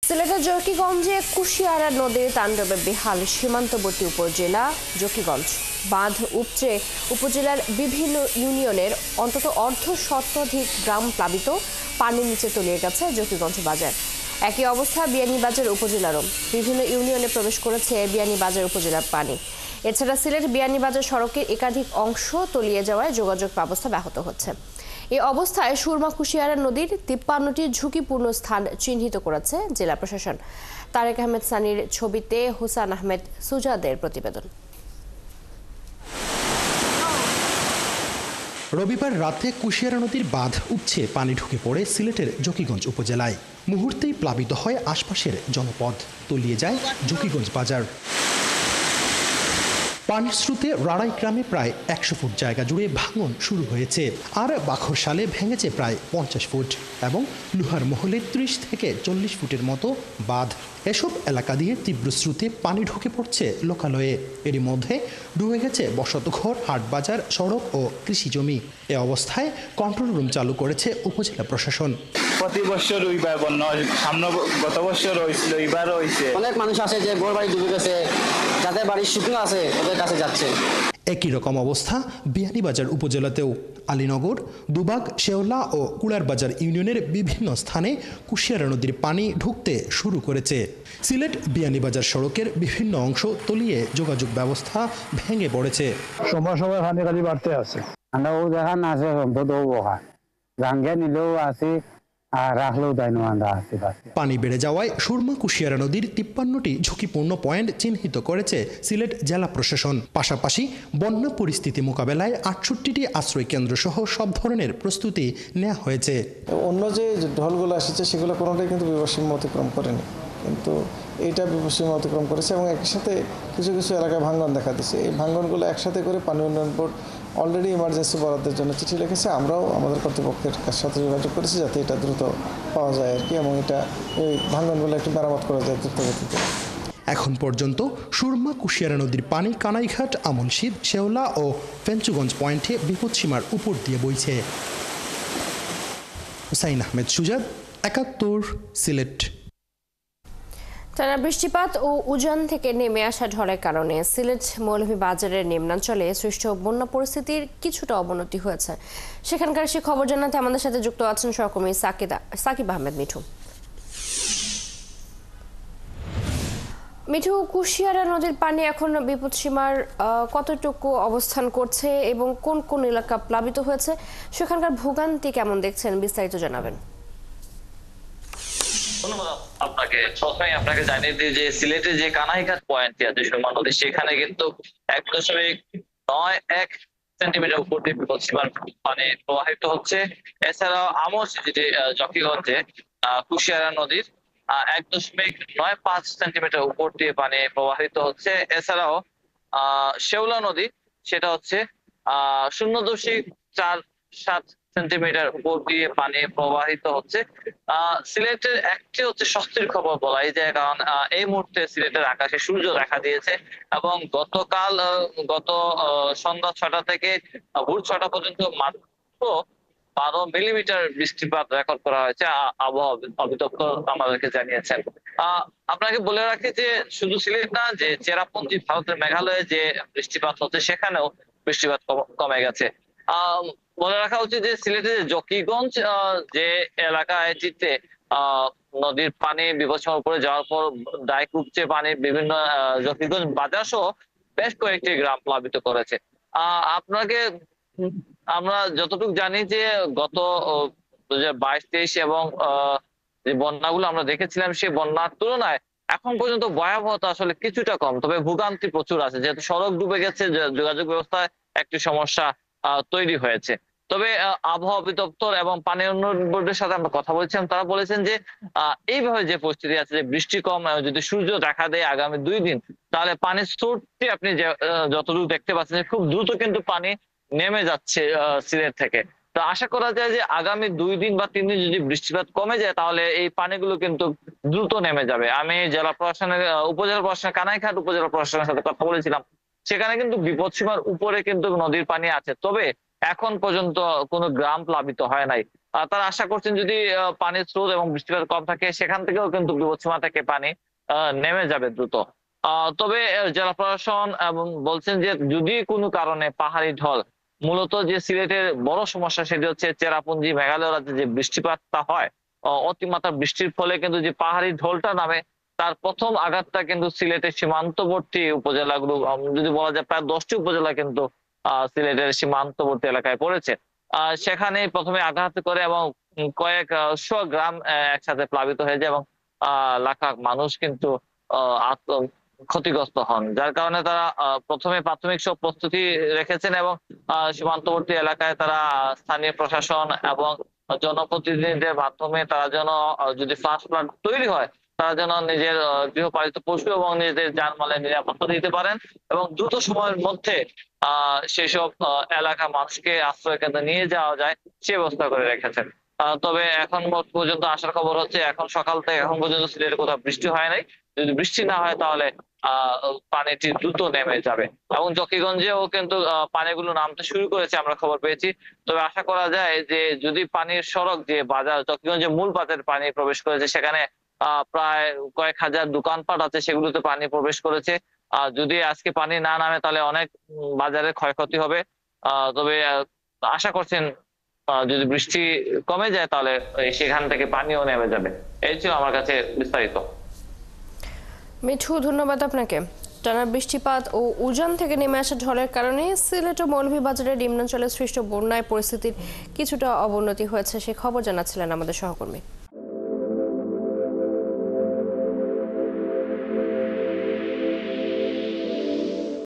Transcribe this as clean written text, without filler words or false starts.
সিলেটের জকিগঞ্জে কুশিয়ারা নদীর তাণ্ডবে বেহাল সীমান্তবর্তী উপজেলা জকিগঞ্জ। বাঁধ উপচে উপজেলার বিভিন্ন ইউনিয়নের অন্তত অর্ধ শতাধিক গ্রাম প্লাবিত, পানির নিচে তলিয়ে গেছে জকিগঞ্জ বাজার। একই অবস্থা বিয়ানীবাজার উপজেলারও। বিভিন্ন ইউনিয়নে প্রবেশ করেছে বিয়ানীবাজার উপজেলার পানি। এছাড়া সিলেট বিয়ানীবাজার সড়কের একাধিক অংশ তলিয়ে যাওয়ায় যোগাযোগ ব্যবস্থা ব্যাহত হচ্ছে। এই অবস্থায় সুরমা কুশিয়ারা নদীর 53টি ঝুঁকিপূর্ণ স্থান চিহ্নিত করেছে জেলা প্রশাসন। তারেক আহমেদ সানির ছবিতে হুসান আহমেদ সুজাদের প্রতিবেদন। রবিবার রাতে কুশিয়ারা নদীর বাঁধ উপচে পানি ঢুকে পড়ে সিলেটের জকিগঞ্জ উপজেলায়। মুহূর্তেই প্লাবিত হয় আশপাশের জনপদ, তলিয়ে যায় জকিগঞ্জ বাজার। পানির স্রোতে রাড়াই গ্রামে প্রায় 100 ফুট জায়গা জুড়ে ভাঙন শুরু হয়েছে, আর বাখরশালে ভেঙেছে প্রায় 50 ফুট এবং লোহার মহলে 30 থেকে 40 ফুটের মতো বাঁধ। এসব এলাকা দিয়ে তীব্র স্রোতে পানি ঢুকে পড়ছে লোকালয়ে। এরই মধ্যে ডুবে গেছে বসতঘর, হাট বাজার, সড়ক ও কৃষি জমি। এ অবস্থায় কন্ট্রোল রুম চালু করেছে উপজেলা প্রশাসন। প্রতি বছর ওইবার বন্যা, সামনে গত বছর হয়েছিল, এবারও হয়েছে। অনেক মানুষ আছে যে ঘর বাড়ি ডুবে গেছে, যাদের বাড়ির শুকনো আছে ওদের কাছে যাচ্ছে। একই রকম অবস্থা বিয়ানীবাজার উপজেলাতেও। আলীনগর, দুবাগ, শেওলা ও কুলারবাজার ইউনিয়নের বিভিন্ন স্থানে কুশিয়ারা নদীর পানি ঢুকতে শুরু করেছে। সিলেট বিয়ানীবাজার সড়কের বিভিন্ন অংশ তলিয়ে যোগাযোগ ব্যবস্থা ভেঙে পড়েছে। সময় সময় পানি খালি বাড়তে আছে। আমরা ও দেখান আছে সম্পদ ও বহা রাঙ্গে নিলেও আছে আর রাখলেও দায়নো আমরা আছে। পানি বেড়ে যাওয়ায় সুরমা কুশিয়ারা নদীর 53টি ঝুঁকিপূর্ণ পয়েন্ট চিহ্নিত করেছে সিলেট জেলা প্রশাসন। পাশাপাশি বন্যা পরিস্থিতি মোকাবেলায় 68টি আশ্রয় কেন্দ্র সহ সব ধরনের প্রস্তুতি নেওয়া হয়েছে। অন্য যে ঢলগুলো এসেছে সেগুলো কোনোটাই কিন্তু বিপদসীমা অতিক্রম করেনি, কিন্তু এইটা বিপদসীমা অতিক্রম করেছে এবং একই সাথে কিছু কিছু এলাকায় ভাঙ্গন দেখা দিচ্ছে। এই ভাঙ্গনগুলো একসাথে করে পানি উন্নয়ন বোর্ড অলরেডি ইমার্জেন্সি বরাদ্দের জন্য চিঠি লিখেছে। আমরাও আমাদের কর্তৃপক্ষের সাথে যোগাযোগ করেছি যাতে এটা দ্রুত পাওয়া যায় আর কি, এবং এটা এই ভাঙ্গনগুলো একটু মেরামত করা যায় দ্রুত গতিতে। এখন পর্যন্ত সুরমা কুশিয়ারা নদীর পানি কানাইঘাট, আমনশিদ, শেওলা ও ফেঞ্চুগঞ্জ পয়েন্টে বিপদসীমার উপর দিয়ে বইছে। হুসাইন আহমেদ সুজাদ, 71, সিলেট। টানা বৃষ্টিপাত ও উজান থেকে নেমে আসা ঝড়ের কারণে সিলেট মৌলভীবাজারের নিম্নাঞ্চলে সৃষ্ট বন্যা পরিস্থিতির কিছুটা অবনতি হয়েছে। সেখানকার সে খবর জানাতে আমাদের সাথে যুক্ত আছেন সহকর্মী সাকিব আহমেদ মিঠু। মিঠু, কুশিয়ারা নদীর পানি এখন বিপদসীমার কতটুকু অবস্থান করছে এবং কোন কোন এলাকা প্লাবিত হয়েছে, সেখানকার ভোগান্তি কেমন দেখছেন, বিস্তারিত জানাবেন। ধন্যবাদ আপনাকে। প্রথমে আপনাকে জানিয়ে দিই যে সিলেটে যে কানাইঘাট পয়েন্টটি আছে সুরমা নদী, সেখানে কিন্তু 1.91 সেন্টিমিটার উপর দিয়ে বিপদসীমার পানি প্রবাহিত হচ্ছে। এছাড়াও আমরশিদ যেটি জকিগঞ্জে কুশিয়ারা নদীর 1.95 সেন্টিমিটার উপর দিয়ে পানি প্রবাহিত হচ্ছে। এছাড়াও শেওলা নদী, সেটা হচ্ছে 0.47 সেন্টিমিটার উপর দিয়ে পানি প্রবাহিত হচ্ছে। সিলেটের একটি হচ্ছে স্বস্তির খবর বলাই যায়, কারণ এই মুহূর্তে সিলেটের আকাশে সূর্য দেখা দিয়েছে এবং গত সন্ধ্যা 6টা থেকে ভোর 6টা পর্যন্ত মাত্র 12 মিলিমিটার বৃষ্টিপাত রেকর্ড করা হয়েছে, আবহাওয়া অধিদপ্তর আমাদেরকে জানিয়েছেন। আপনাকে বলে রাখি যে শুধু সিলেট না, যে চেরাপুঞ্জি ভারতের মেঘালয়ে যে বৃষ্টিপাত হচ্ছে সেখানেও বৃষ্টিপাত কমে গেছে। বলে রাখা উচিত যে সিলেটের জকিগঞ্জ যে এলাকায় চিত্তে নদীর পানি বিপদসীমার উপরে যাওয়ার পর ডাইক উপচে পানি বিভিন্ন জকিগঞ্জ বাজার সহ বেশ কয়েকটি গ্রাম প্লাবিত করেছে। আপনাকে আমরা যতটুকু জানি যে গত 2022-23 এবং যে বন্যাগুলো আমরা দেখেছিলাম সেই বন্যার তুলনায় এখন পর্যন্ত ভয়াবহতা আসলে কিছুটা কম, তবে ভোগান্তি প্রচুর আছে, যেহেতু সড়ক ডুবে গেছে, যোগাযোগ ব্যবস্থায় একটি সমস্যা তৈরি হয়েছে। তবে আবহাওয়া অধিদপ্তর এবং পানি উন্নয়ন বোর্ডের সাথে আমরা কথা বলছিলাম, তারা বলেছেন যে এইভাবে যে পরিস্থিতি আছে, যে বৃষ্টি কম, যদি সূর্য দেখা দেয় আগামী 2 দিন, তাহলে পানির স্রোতটি আপনি যতটুকু দেখতে পাচ্ছেন খুব দ্রুত কিন্তু পানি নেমে যাচ্ছে সিলেট থেকে। তো আশা করা যায় যে আগামী 2 দিন বা 3 দিন যদি বৃষ্টিপাত কমে যায় তাহলে এই পানিগুলো কিন্তু দ্রুত নেমে যাবে। আমি জেলা প্রশাসনের উপজেলা প্রশাসনের কানাইঘাট উপজেলা প্রশাসনের সাথে কথা বলেছিলাম, সেখানে কিন্তু বিপদসীমার উপরে কিন্তু নদীর পানি আছে, তবে এখন পর্যন্ত কোনো গ্রাম প্লাবিত হয় নাই। তারা আশা করছেন যদি পানির স্রোত এবং বৃষ্টিপাত কম থাকে সেখান থেকেও কিন্তু বিপদসীমা থেকে পানি নেমে যাবে দ্রুত। তবে জেলা প্রশাসন এবং বলছেন যে যদি কোনো কারণে পাহাড়ি ঢল, মূলত যে সিলেটের বড় সমস্যা সেটি হচ্ছে চেরাপুঞ্জি মেঘালয় রাজ্যে যে বৃষ্টিপাতটা হয়, অতিমাত্রা বৃষ্টির ফলে কিন্তু যে পাহাড়ি ঢলটা নামে তার প্রথম আঘাতটা কিন্তু সিলেটের সীমান্তবর্তী উপজেলাগুলো, যদি বলা যায় প্রায় 10টি উপজেলা কিন্তু সিলেটের সীমান্তবর্তী এলাকায় পড়েছে। সেখানে প্রথমে আঘাত করে এবং কয়েক শ গ্রাম একসাথে প্লাবিত হয়ে যায় এবং লাখ লাখ মানুষ কিন্তু ক্ষতিগ্রস্ত হন, যার কারণে তারা প্রথমে প্রাথমিক সব প্রস্তুতি রেখেছেন এবং সীমান্তবর্তী এলাকায় তারা স্থানীয় প্রশাসন এবং জনপ্রতিনিধিদের মাধ্যমে তারা যেন যদি ফ্লাশ ফ্লাড তৈরি হয় তারা যেন নিজের গৃহপালিত পশু এবং নিজেদের যানমালের নিরাপত্তা দিতে পারেন এবং দ্রুত সময়ের মধ্যে সেসব এলাকা মানুষকে আশ্রয় কেন্দ্রে নিয়ে যাওয়া যায় সে ব্যবস্থা করে রেখেছেন। তবে এখন পর্যন্ত আসার খবর হচ্ছে এখন সকাল থেকে এখন পর্যন্ত সিলেটে কোথাও বৃষ্টি হয় নাই। যদি বৃষ্টি না হয় তাহলে পানিটি দ্রুত নেমে যাবে এবং জকিগঞ্জেও কিন্তু পানিগুলো নামতে শুরু করেছে, আমরা খবর পেয়েছি। তবে আশা করা যায় যে যদি পানির সড়ক যে বাজার জকিগঞ্জের মূল বাজারে পানি প্রবেশ করেছে, সেখানে প্রায় কয়েক হাজার দোকানপাট আছে সেগুলোতে পানি প্রবেশ করেছে। যদি আজকে পানি না নামে তাহলে অনেক বাজারে ক্ষয়ক্ষতি হবে। তবে আশা করছেন যদি বৃষ্টি কমে যায় তাহলে সেখান থেকে পানিও নেমে যাবে। এই ছিল আমার কাছে বিস্তারিত। মিঠু, ধন্যবাদ আপনাকে। টানা বৃষ্টিপাত ও উজান থেকে নেমে আসা ঝড়ের কারণে সিলেট ও মৌলভীবাজারের নিম্নাঞ্চলে সৃষ্ট বন্যায় পরিস্থিতির কিছুটা অবনতি হয়েছে সে খবর জানাচ্ছিলেন আমাদের সহকর্মী।